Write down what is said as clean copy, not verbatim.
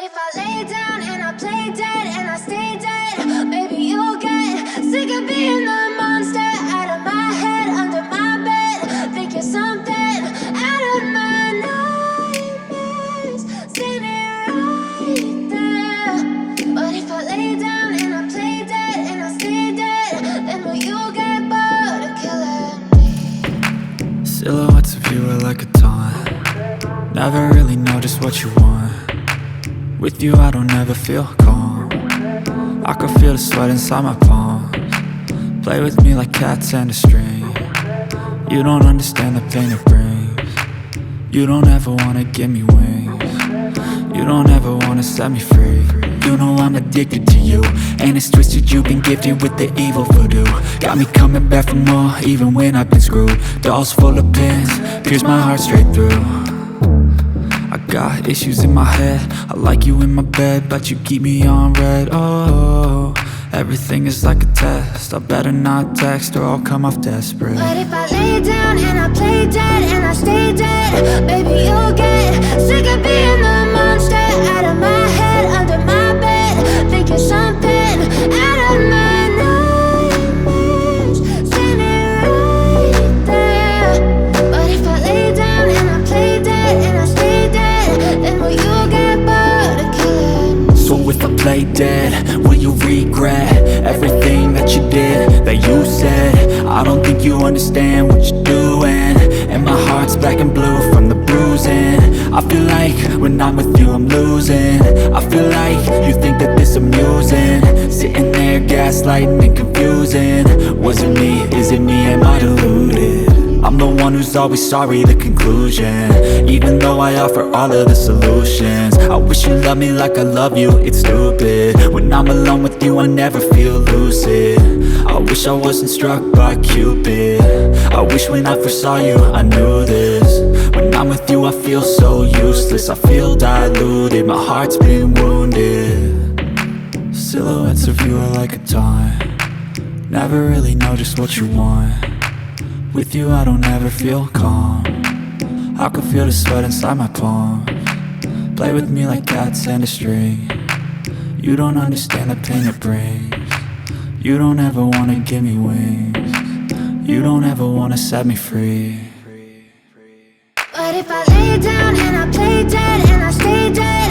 if I lay down and I play dead and I stay dead, maybe you'll get sick of being the monster out of my head, under my bed. Think you're something out of my nightmares, standing right there. But if I lay down and I play dead and I stay dead, then will you get bored of killing me? Silhouettes of you are like a taunt. Never really know just what you want. With you I don't ever feel calm. I can feel the sweat inside my palms. Play with me like cats and a string. You don't understand the pain it brings. You don't ever wanna give me wings. You don't ever wanna set me free. You know I'm addicted to you, and it's twisted, you've been gifted with the evil voodoo. Got me coming back for more, even when I've been screwed. Dolls full of pins, pierce my heart straight through. I got issues in my head, I like you in my bed, but you keep me on red. Oh, everything is like a test, I better not text or I'll come off desperate. But if I lay down and I play dead and I stay dead, baby you'll get sick of being the monster out of my head, under my bed. Think you're something out of my nightmares, standing right there. But if I lay down and I play dead and I stay dead, then will you get bored of killing me? So if I play dead, will you regret everything that you did, that you said? I don't think you understand what you're doing, and my heart's black and blue from the bruising. I feel like when I'm with you I'm losing. I feel like you think that this amusing, sitting there gaslighting and confusing. Was it me? Is it me? Am I deluded? I'm the one who's always sorry, the conclusion, even though I offer all of the solutions. I wish you loved me like I love you, it's stupid. When I'm alone with you I never feel lucid. I wish I wasn't struck by Cupid. I wish when I first saw you I knew this. When I'm with you I feel so useless, I feel diluted, my heart's been wounded. Silhouettes of you are like a taunt. Never really know just what you want. With you I don't ever feel calm. I can feel the sweat inside my palms. Play with me like cats and a string. You don't understand the pain it brings. You don't ever wanna give me wings. You don't ever wanna set me free. But if I lay down and I play dead and I stay dead,